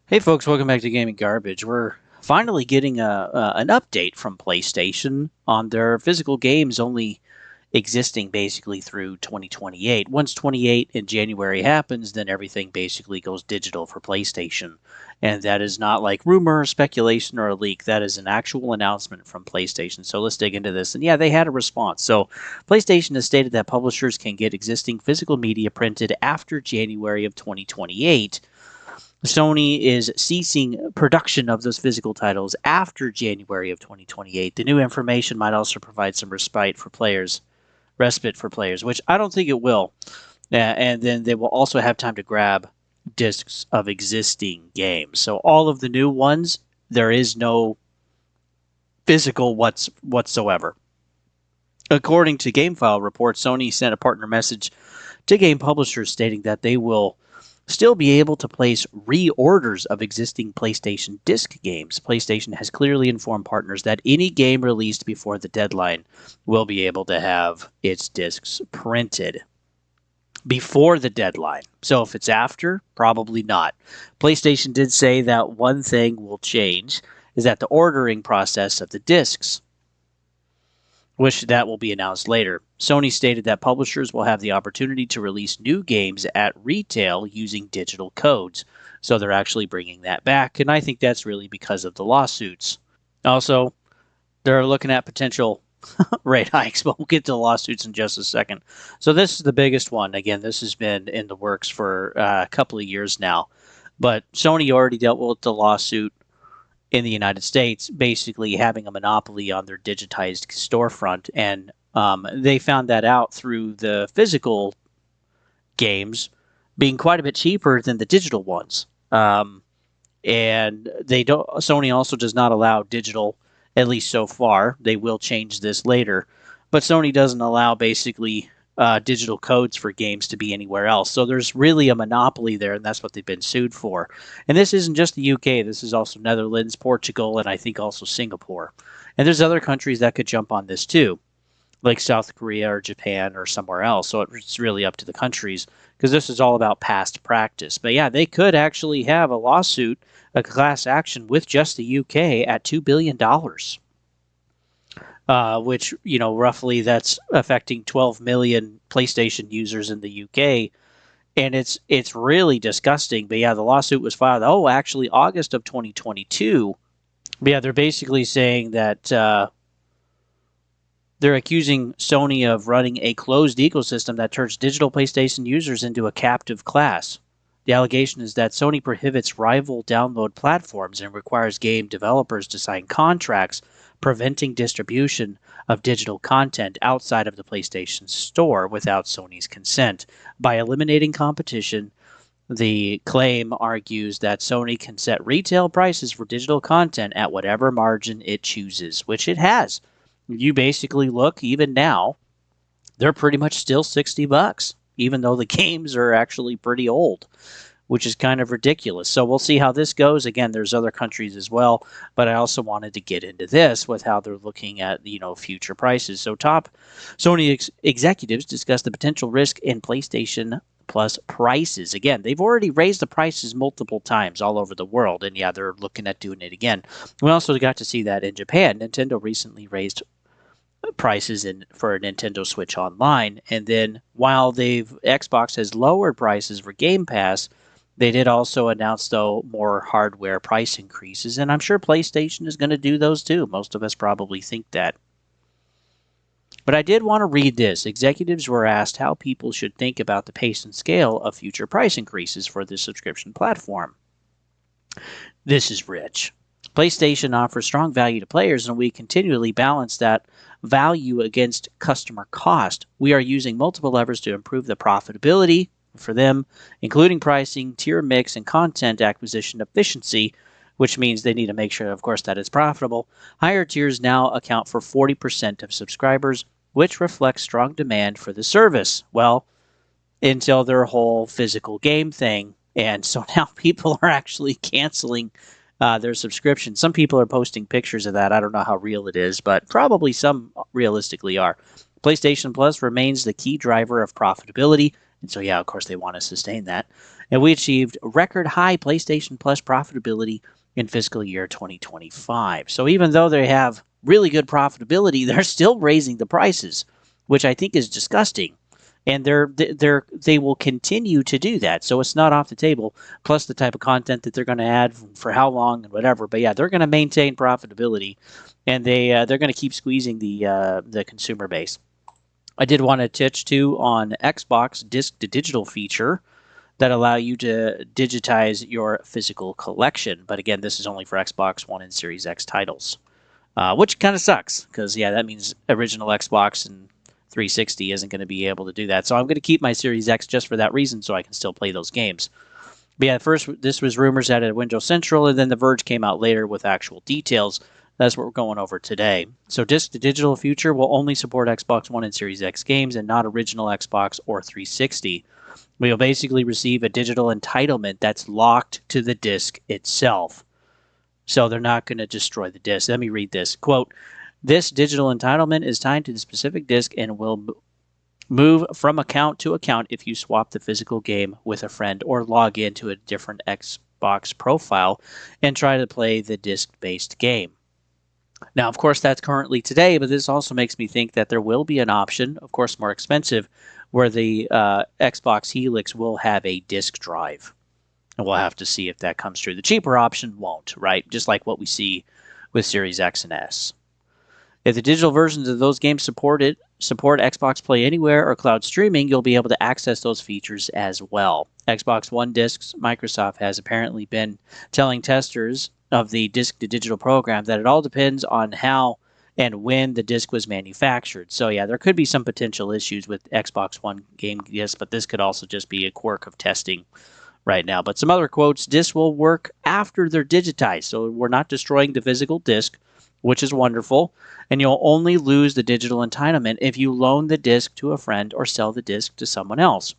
Hey folks, welcome back to Gaming Garbage. We're finally getting an update from PlayStation on their physical games only existing basically through 2028. Once 28 in January happens, then everything basically goes digital for PlayStation. And that is not like rumor, speculation, or a leak. That is an actual announcement from PlayStation. So let's dig into this. And yeah, they had a response. So PlayStation has stated that publishers can get existing physical media printed after January of 2028. Sony is ceasing production of those physical titles after January of 2028. The new information might also provide some respite for players, which I don't think it will. And then they will also have time to grab discs of existing games. So all of the new ones, there is no physical whatsoever. According to GameFile reports, Sony sent a partner message to game publishers stating that they will still be able to place reorders of existing PlayStation disc games. PlayStation has clearly informed partners that any game released before the deadline will be able to have its discs printed before the deadline. So if it's after, probably not. PlayStation did say that one thing will change is that the ordering process of the discs, which that will be announced later. Sony stated that publishers will have the opportunity to release new games at retail using digital codes. So they're actually bringing that back, and I think that's really because of the lawsuits. Also, they're looking at potential rate hikes, but we'll get to the lawsuits in just a second. So this is the biggest one. Again, this has been in the works for a couple of years now, but Sony already dealt with the lawsuit in the United States, basically having a monopoly on their digitized storefront. And they found that out through the physical games being quite a bit cheaper than the digital ones. And they don't. Sony also does not allow digital, at least so far. They will change this later, but Sony doesn't allow basically digital codes for games to be anywhere else. So there's really a monopoly there, and that's what they've been sued for. And this isn't just the UK. This is also Netherlands, Portugal, and I think also Singapore. And there's other countries that could jump on this too, like South Korea or Japan or somewhere else. So it's really up to the countries because this is all about past practice. But yeah, they could actually have a lawsuit, a class action with just the UK at $2 billion, which, you know, roughly that's affecting 12 million PlayStation users in the UK. And it's really disgusting. But yeah, the lawsuit was filed, actually August of 2022. But yeah, they're basically saying that they're accusing Sony of running a closed ecosystem that turns digital PlayStation users into a captive class. The allegation is that Sony prohibits rival download platforms and requires game developers to sign contracts preventing distribution of digital content outside of the PlayStation Store without Sony's consent. By eliminating competition, the claim argues that Sony can set retail prices for digital content at whatever margin it chooses, which it has. You basically look, even now, they're pretty much still $60, even though the games are actually pretty old, which is kind of ridiculous. So we'll see how this goes. Again, there's other countries as well, but I also wanted to get into this with how they're looking at, future prices. So top Sony executives discussed the potential risk in PlayStation Plus prices. Again, they've already raised the prices multiple times all over the world, and yeah, they're looking at doing it again. We also got to see that in Japan. Nintendo recently raised prices for Nintendo Switch Online, and then while Xbox has lowered prices for Game Pass, they did also announce, though, more hardware price increases, and I'm sure PlayStation is going to do those too. Most of us probably think that. But I did want to read this. Executives were asked how people should think about the pace and scale of future price increases for this subscription platform. This is rich. PlayStation offers strong value to players, and we continually balance that value against customer cost. We are using multiple levers to improve the profitability for them, including pricing, tier mix, and content acquisition efficiency, which means they need to make sure, of course, that it's profitable. Higher tiers now account for 40% of subscribers, which reflects strong demand for the service. Well, until their whole physical game thing. And so now people are actually canceling their subscription. Some people are posting pictures of that. I don't know how real it is, but probably some realistically are. PlayStation Plus remains the key driver of profitability. And so, yeah, of course, they want to sustain that. and we achieved record high PlayStation Plus profitability in fiscal year 2025. So even though they have really good profitability, they're still raising the prices, which I think is disgusting. And they will continue to do that. So it's not off the table. Plus the type of content that they're going to add for how long and whatever. But yeah, they're going to maintain profitability, and they're going to keep squeezing the consumer base. I did want to touch too on Xbox disc to digital feature that allow you to digitize your physical collection. But again, this is only for Xbox One and Series X titles, which kind of sucks because yeah, that means original Xbox and 360 isn't going to be able to do that. So I'm going to keep my Series X just for that reason, so I can still play those games. But yeah, first this was rumors out at Windows Central, and then The Verge came out later with actual details. That's what we're going over today. So disc to digital future will only support Xbox One and Series X games and not original Xbox or 360. We'll basically receive a digital entitlement that's locked to the disc itself. So they're not going to destroy the disc. Let me read this. Quote, this digital entitlement is tied to the specific disc and will move from account to account if you swap the physical game with a friend or log into a different Xbox profile and try to play the disc-based game. Now, of course, that's currently today, but this also makes me think that there will be an option, of course more expensive, where the Xbox Helix will have a disk drive. And we'll have to see if that comes true. The cheaper option won't, right? Just like what we see with Series X and S. If the digital versions of those games support Xbox Play Anywhere or cloud streaming, you'll be able to access those features as well. Xbox One discs, Microsoft has apparently been telling testers of the disc-to-digital program that it all depends on how and when the disc was manufactured. So yeah, there could be some potential issues with Xbox One game discs, but this could also just be a quirk of testing right now. But some other quotes, discs will work after they're digitized, so we're not destroying the physical disc, which is wonderful, and you'll only lose the digital entitlement if you loan the disc to a friend or sell the disc to someone else.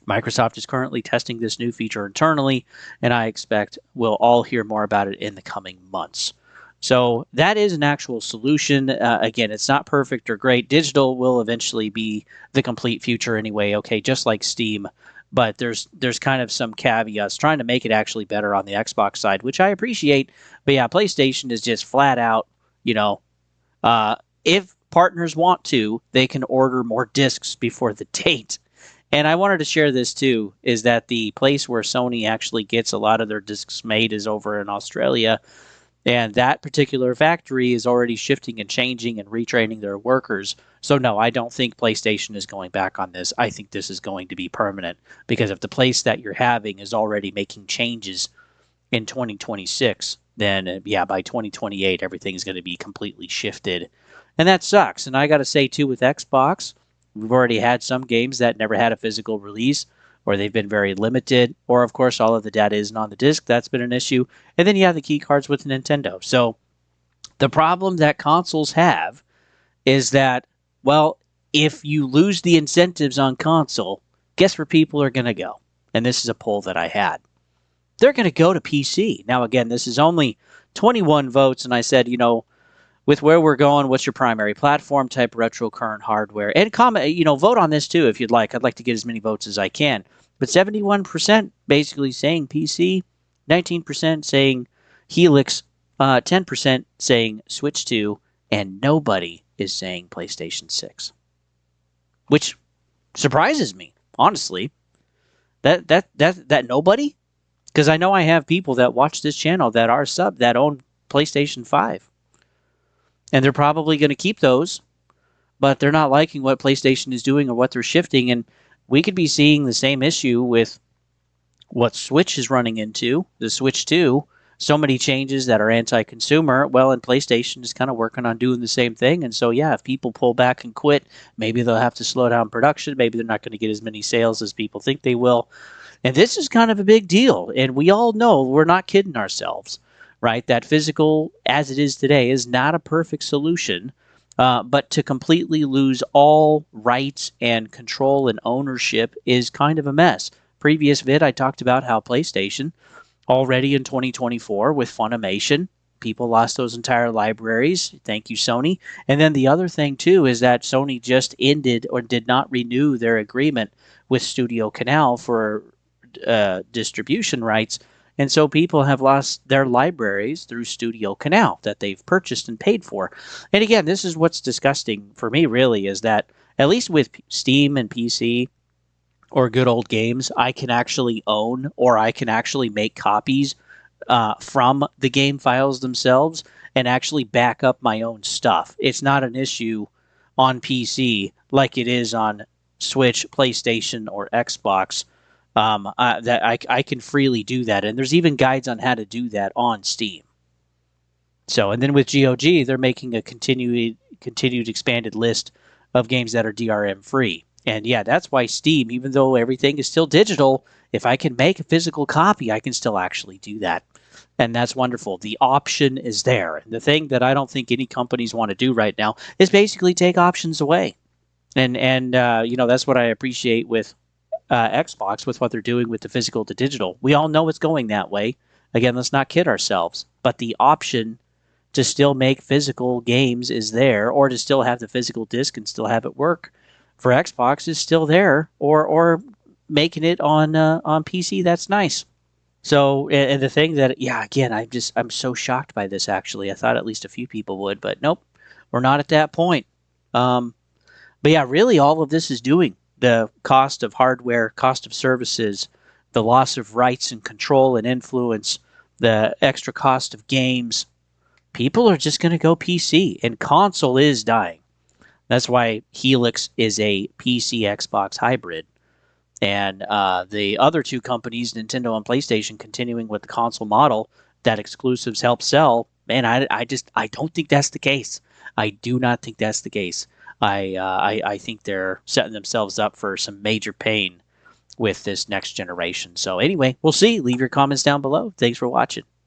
Microsoft is currently testing this new feature internally, and I expect we'll all hear more about it in the coming months. So that is an actual solution. Again, it's not perfect or great. Digital will eventually be the complete future anyway, okay, just like Steam. But there's kind of some caveats trying to make it actually better on the Xbox side, which I appreciate. But yeah, PlayStation is just flat out, if partners want to, they can order more discs before the date. And I wanted to share this too, is that the place where Sony actually gets a lot of their discs made is over in Australia. And that particular factory is already shifting and changing and retraining their workers. So no, I don't think PlayStation is going back on this. I think this is going to be permanent, because if the place that you're having is already making changes in 2026, then yeah, by 2028, everything's going to be completely shifted. And that sucks. And I got to say too, with Xbox, we've already had some games that never had a physical release, or they've been very limited, or of course all of the data isn't on the disc. That's been an issue. And then you have the key cards with Nintendo. So the problem that consoles have is that, well, if you lose the incentives on console, guess where people are going to go? And this is a poll that I had. They're going to go to PC. Now, again, this is only 21 votes, and I said, with where we're going, what's your primary platform type, retro, current hardware, and comment, vote on this too if you'd like. I'd like to get as many votes as I can. But 71% basically saying PC, 19% saying Helix, 10% saying Switch 2, and nobody is saying PlayStation 6, which surprises me, honestly. That nobody, because I know I have people that watch this channel that are that own PlayStation 5. And they're probably going to keep those, but they're not liking what PlayStation is doing or what they're shifting. And we could be seeing the same issue with what Switch is running into, the Switch 2. So many changes that are anti-consumer. Well, and PlayStation is kind of working on doing the same thing. And so, yeah, if people pull back and quit, maybe they'll have to slow down production. Maybe they're not going to get as many sales as people think they will. And this is kind of a big deal. And we all know, we're not kidding ourselves, right? That physical, as it is today, is not a perfect solution. But to completely lose all rights and control and ownership is kind of a mess. Previous vid, I talked about how PlayStation, already in 2024 with Funimation, people lost those entire libraries. Thank you, Sony. And then the other thing, too, is that Sony just ended or did not renew their agreement with Studio Canal for distribution rights. And so people have lost their libraries through Studio Canal that they've purchased and paid for. And again, this is what's disgusting for me, really, is that at least with Steam and PC or good old games, I can actually own or I can actually make copies from the game files themselves and actually back up my own stuff. It's not an issue on PC like it is on Switch, PlayStation, or Xbox. That I can freely do that, and there's even guides on how to do that on Steam. So, and then with GOG, they're making a continued expanded list of games that are DRM free. And yeah, that's why Steam, even though everything is still digital, if I can make a physical copy, I can still actually do that. And that's wonderful. The option is there. And the thing that I don't think any companies want to do right now is basically take options away. And you know, that's what I appreciate with Xbox, with what they're doing with the physical to digital. We all know it's going that way. Again, let's not kid ourselves. But the option to still make physical games is there, or to still have the physical disc and still have it work for Xbox is still there, or making it on PC. That's nice. So, and the thing that, yeah, again, I'm so shocked by this. Actually, I thought at least a few people would, but nope, we're not at that point. Um, but yeah, really, all of this is doing the cost of hardware, cost of services, the loss of rights and control and influence, the extra cost of games. People are just going to go PC, and console is dying. That's why Helix is a PC Xbox hybrid. And the other two companies, Nintendo and PlayStation, continuing with the console model that exclusives help sell. Man, I don't think that's the case. I do not think that's the case. I think they're setting themselves up for some major pain with this next generation. So anyway, we'll see. Leave your comments down below. Thanks for watching.